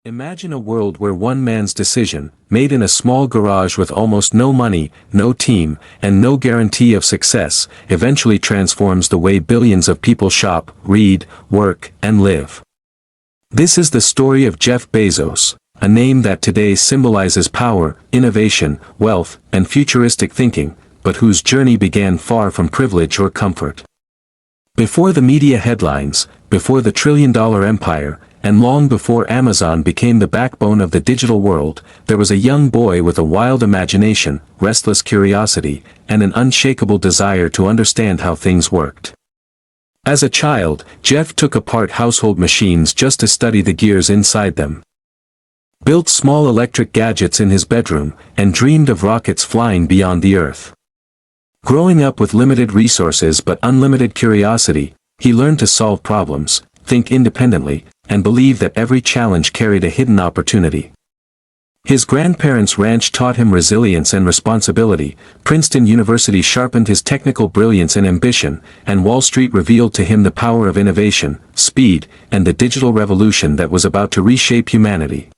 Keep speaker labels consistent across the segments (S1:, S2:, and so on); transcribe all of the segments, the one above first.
S1: Imagine a world where one man's decision, made in a small garage with almost no money, no team, and no guarantee of success, eventually transforms the way billions of people shop, read, work, and live. This is the story of Jeff Bezos, a name that today symbolizes power, innovation, wealth, and futuristic thinking, but whose journey began far from privilege or comfort. Before the media headlines, before the trillion-dollar empire, and long before Amazon became the backbone of the digital world, there was a young boy with a wild imagination, restless curiosity, and an unshakable desire to understand how things worked. As a child, Jeff took apart household machines just to study the gears inside them. Built small electric gadgets in his bedroom, and dreamed of rockets flying beyond the Earth. Growing up with limited resources but unlimited curiosity, he learned to solve problems, think independently, and believe that every challenge carried a hidden opportunity. His grandparents' ranch taught him resilience and responsibility, Princeton University sharpened his technical brilliance and ambition, and Wall Street revealed to him the power of innovation, speed, and the digital revolution that was about to reshape humanity.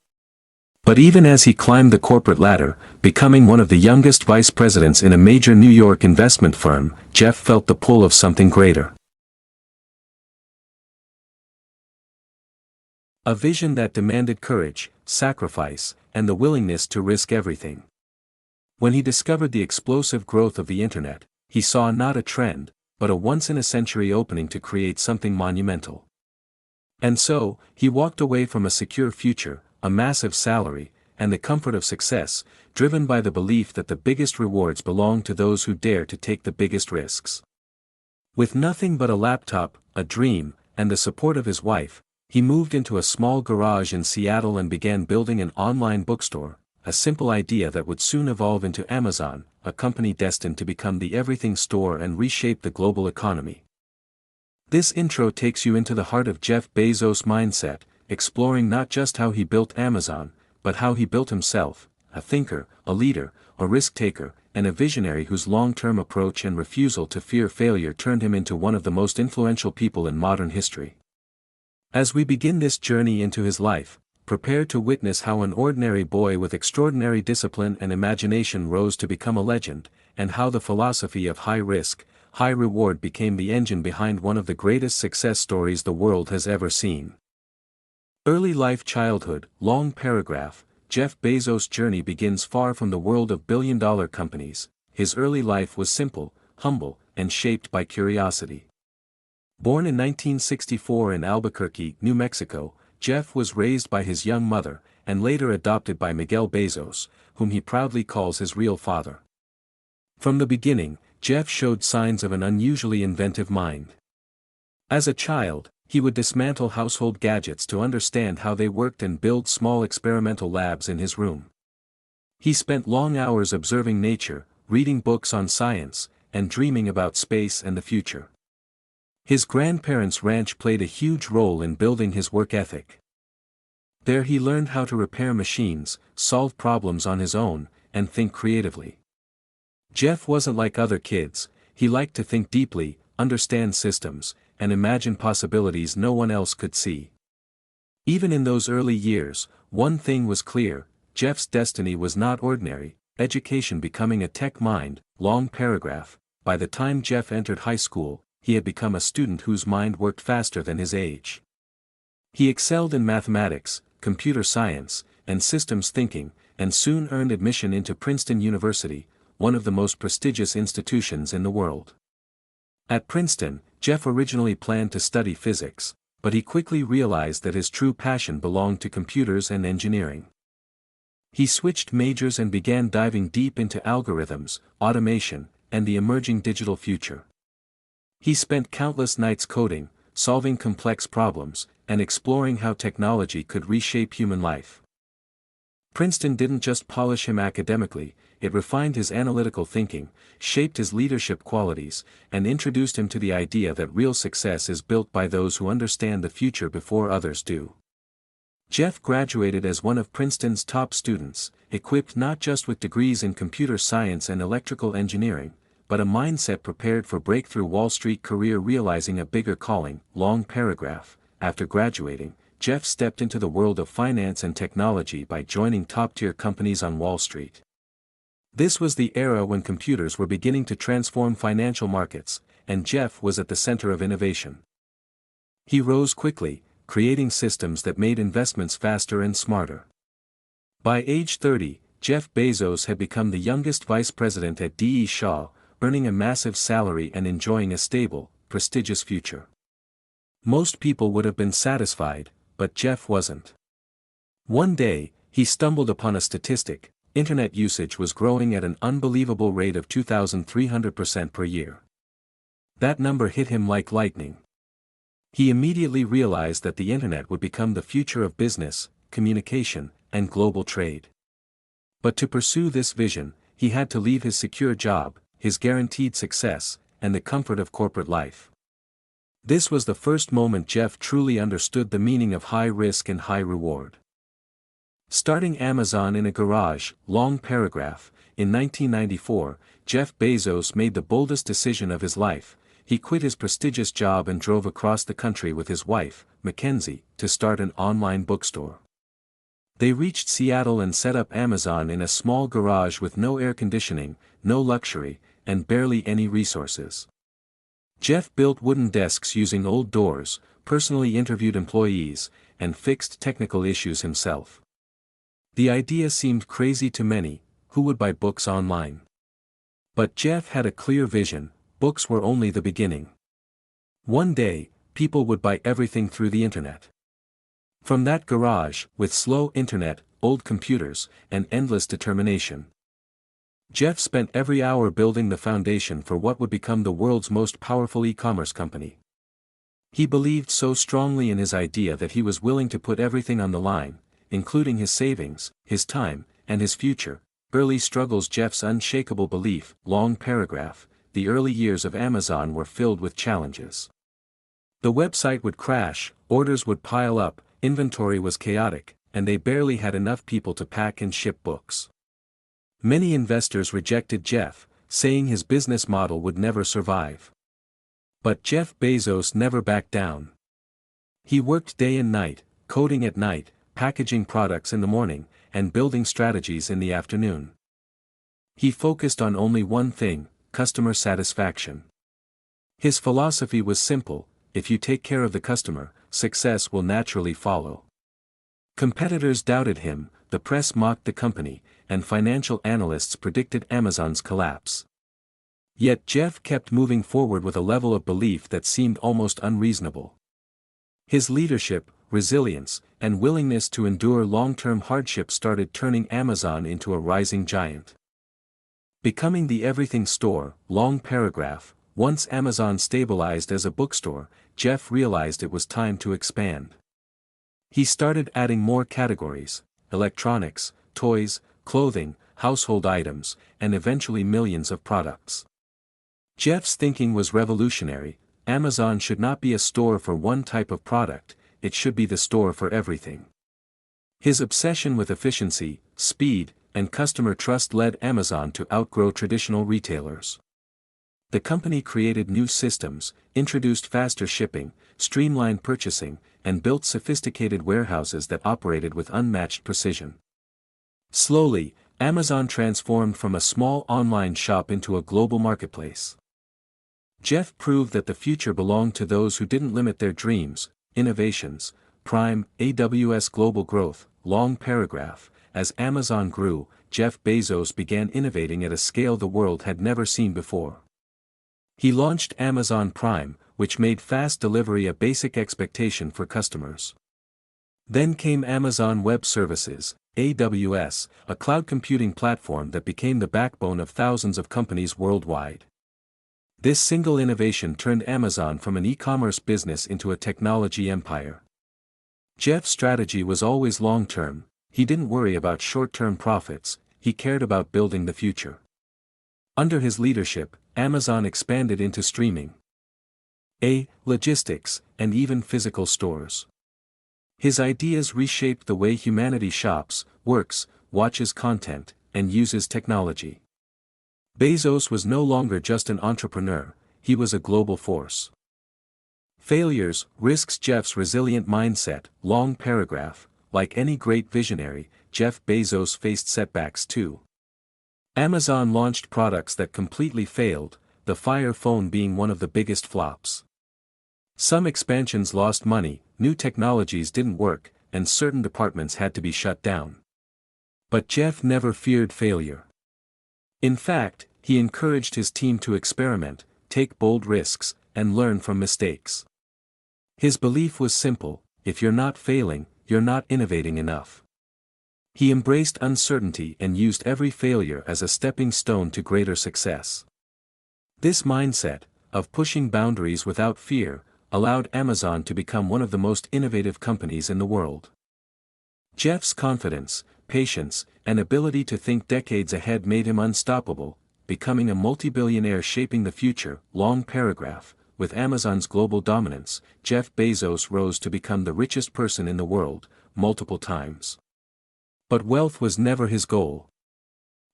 S1: But even as he climbed the corporate ladder, becoming one of the youngest vice presidents in a major New York investment firm, Jeff felt the pull of something greater. A vision that demanded courage, sacrifice, and the willingness to risk everything. When he discovered the explosive growth of the internet, he saw not a trend, but a once-in-a-century opening to create something monumental. And so, he walked away from a secure future, a massive salary, and the comfort of success, driven by the belief that the biggest rewards belong to those who dare to take the biggest risks. With nothing but a laptop, a dream, and the support of his wife, he moved into a small garage in Seattle and began building an online bookstore, a simple idea that would soon evolve into Amazon, a company destined to become the everything store and reshape the global economy. This intro takes you into the heart of Jeff Bezos' mindset, exploring not just how he built Amazon, but how he built himself, a thinker, a leader, a risk-taker, and a visionary whose long-term approach and refusal to fear failure turned him into one of the most influential people in modern history. As we begin this journey into his life, prepare to witness how an ordinary boy with extraordinary discipline and imagination rose to become a legend, and how the philosophy of high risk, high reward became the engine behind one of the greatest success stories the world has ever seen. Early life childhood, long paragraph. Jeff Bezos' journey begins far from the world of billion-dollar companies. His early life was simple, humble, and shaped by curiosity. Born in 1964 in Albuquerque, New Mexico, Jeff was raised by his young mother, and later adopted by Miguel Bezos, whom he proudly calls his real father. From the beginning, Jeff showed signs of an unusually inventive mind. As a child, he would dismantle household gadgets to understand how they worked and build small experimental labs in his room. He spent long hours observing nature, reading books on science, and dreaming about space and the future. His grandparents' ranch played a huge role in building his work ethic. There he learned how to repair machines, solve problems on his own, and think creatively. Jeff wasn't like other kids. He liked to think deeply, understand systems, and imagine possibilities no one else could see. Even in those early years, one thing was clear: Jeff's destiny was not ordinary, education becoming a tech mind. Long paragraph. By the time Jeff entered high school, he had become a student whose mind worked faster than his age. He excelled in mathematics, computer science, and systems thinking, and soon earned admission into Princeton University, one of the most prestigious institutions in the world. At Princeton, Jeff originally planned to study physics, but he quickly realized that his true passion belonged to computers and engineering. He switched majors and began diving deep into algorithms, automation, and the emerging digital future. He spent countless nights coding, solving complex problems, and exploring how technology could reshape human life. Princeton didn't just polish him academically, it refined his analytical thinking, shaped his leadership qualities, and introduced him to the idea that real success is built by those who understand the future before others do. Jeff graduated as one of Princeton's top students, equipped not just with degrees in computer science and electrical engineering, but a mindset prepared for breakthrough Wall Street career. Realizing a bigger calling. Long paragraph. After graduating, Jeff stepped into the world of finance and technology by joining top-tier companies on Wall Street. This was the era when computers were beginning to transform financial markets, and Jeff was at the center of innovation. He rose quickly, creating systems that made investments faster and smarter. By age 30, Jeff Bezos had become the youngest vice president at D.E. Shaw, earning a massive salary and enjoying a stable, prestigious future. Most people would have been satisfied, but Jeff wasn't. One day, he stumbled upon a statistic: internet usage was growing at an unbelievable rate of 2,300% per year. That number hit him like lightning. He immediately realized that the internet would become the future of business, communication, and global trade. But to pursue this vision, he had to leave his secure job, his guaranteed success, and the comfort of corporate life. This was the first moment Jeff truly understood the meaning of high risk and high reward. Starting Amazon in a garage, long paragraph, in 1994, Jeff Bezos made the boldest decision of his life. He quit his prestigious job and drove across the country with his wife, Mackenzie, to start an online bookstore. They reached Seattle and set up Amazon in a small garage with no air conditioning, no luxury, and barely any resources. Jeff built wooden desks using old doors, personally interviewed employees, and fixed technical issues himself. The idea seemed crazy to many: who would buy books online? But Jeff had a clear vision: books were only the beginning. One day, people would buy everything through the internet. From that garage, with slow internet, old computers, and endless determination, Jeff spent every hour building the foundation for what would become the world's most powerful e-commerce company. He believed so strongly in his idea that he was willing to put everything on the line, including his savings, his time, and his future. Early struggles. Jeff's unshakable belief, long paragraph. The early years of Amazon were filled with challenges. The website would crash, orders would pile up, inventory was chaotic, and they barely had enough people to pack and ship books. Many investors rejected Jeff, saying his business model would never survive. But Jeff Bezos never backed down. He worked day and night, coding at night, packaging products in the morning, and building strategies in the afternoon. He focused on only one thing: customer satisfaction. His philosophy was simple: if you take care of the customer, success will naturally follow. Competitors doubted him, the press mocked the company, and financial analysts predicted Amazon's collapse. Yet Jeff kept moving forward with a level of belief that seemed almost unreasonable. His leadership, resilience, and willingness to endure long-term hardship started turning Amazon into a rising giant. Becoming the everything store, long paragraph. Once Amazon stabilized as a bookstore, Jeff realized it was time to expand. He started adding more categories: electronics, toys, clothing, household items, and eventually millions of products. Jeff's thinking was revolutionary: Amazon should not be a store for one type of product, it should be the store for everything. His obsession with efficiency, speed, and customer trust led Amazon to outgrow traditional retailers. The company created new systems, introduced faster shipping, streamlined purchasing, and built sophisticated warehouses that operated with unmatched precision. Slowly, Amazon transformed from a small online shop into a global marketplace. Jeff proved that the future belonged to those who didn't limit their dreams. Innovations. Prime, AWS global growth, long paragraph. As Amazon grew, Jeff Bezos began innovating at a scale the world had never seen before. He launched Amazon Prime, which made fast delivery a basic expectation for customers. Then came Amazon Web Services, AWS, a cloud computing platform that became the backbone of thousands of companies worldwide. This single innovation turned Amazon from an e-commerce business into a technology empire. Jeff's strategy was always long-term. He didn't worry about short-term profits, he cared about building the future. Under his leadership, Amazon expanded into streaming, logistics, and even physical stores. His ideas reshaped the way humanity shops, works, watches content, and uses technology. Bezos was no longer just an entrepreneur, he was a global force. Failures, risks. Jeff's resilient mindset. Long paragraph. Like any great visionary, Jeff Bezos faced setbacks too. Amazon launched products that completely failed, the Fire phone being one of the biggest flops. Some expansions lost money, new technologies didn't work, and certain departments had to be shut down. But Jeff never feared failure. In fact, he encouraged his team to experiment, take bold risks, and learn from mistakes. His belief was simple: if you're not failing, you're not innovating enough. He embraced uncertainty and used every failure as a stepping stone to greater success. This mindset, of pushing boundaries without fear, allowed Amazon to become one of the most innovative companies in the world. Jeff's confidence, patience, and ability to think decades ahead made him unstoppable, becoming a multi-billionaire shaping the future. Long paragraph. With Amazon's global dominance, Jeff Bezos rose to become the richest person in the world, multiple times. But wealth was never his goal.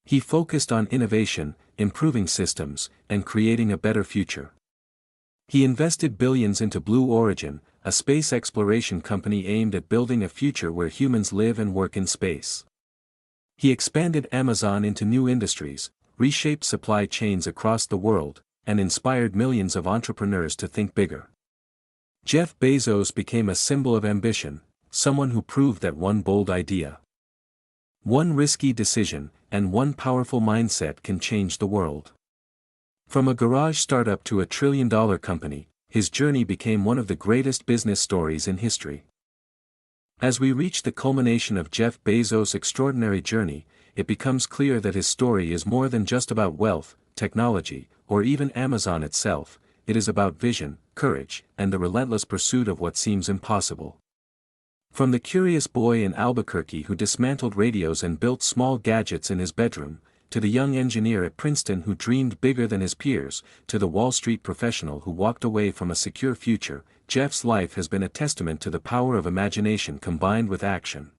S1: He focused on innovation, improving systems, and creating a better future. He invested billions into Blue Origin, a space exploration company aimed at building a future where humans live and work in space. He expanded Amazon into new industries, reshaped supply chains across the world, and inspired millions of entrepreneurs to think bigger. Jeff Bezos became a symbol of ambition, someone who proved that one bold idea, one risky decision, and one powerful mindset can change the world. From a garage startup to a trillion-dollar company, his journey became one of the greatest business stories in history. As we reach the culmination of Jeff Bezos' extraordinary journey, it becomes clear that his story is more than just about wealth, technology, or even Amazon itself. It is about vision, courage, and the relentless pursuit of what seems impossible. From the curious boy in Albuquerque who dismantled radios and built small gadgets in his bedroom, to the young engineer at Princeton who dreamed bigger than his peers, to the Wall Street professional who walked away from a secure future, Jeff's life has been a testament to the power of imagination combined with action.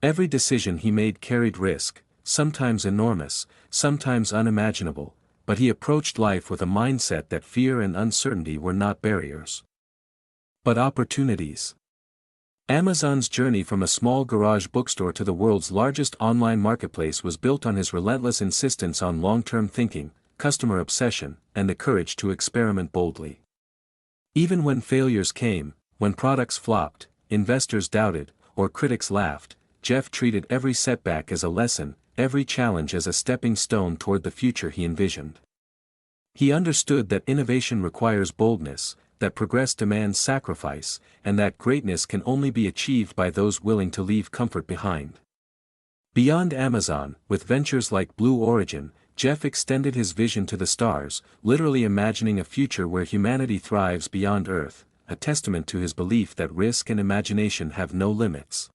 S1: Every decision he made carried risk, sometimes enormous, sometimes unimaginable, but he approached life with a mindset that fear and uncertainty were not barriers, but opportunities. Amazon's journey from a small garage bookstore to the world's largest online marketplace was built on his relentless insistence on long-term thinking, customer obsession, and the courage to experiment boldly. Even when failures came, when products flopped, investors doubted, or critics laughed, Jeff treated every setback as a lesson, every challenge as a stepping stone toward the future he envisioned. He understood that innovation requires boldness, that progress demands sacrifice, and that greatness can only be achieved by those willing to leave comfort behind. Beyond Amazon, with ventures like Blue Origin, Jeff extended his vision to the stars, literally imagining a future where humanity thrives beyond Earth, a testament to his belief that risk and imagination have no limits.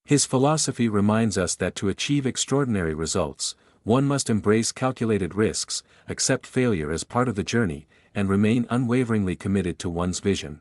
S1: His philosophy reminds us that to achieve extraordinary results, one must embrace calculated risks, accept failure as part of the journey, and remain unwaveringly committed to one's vision.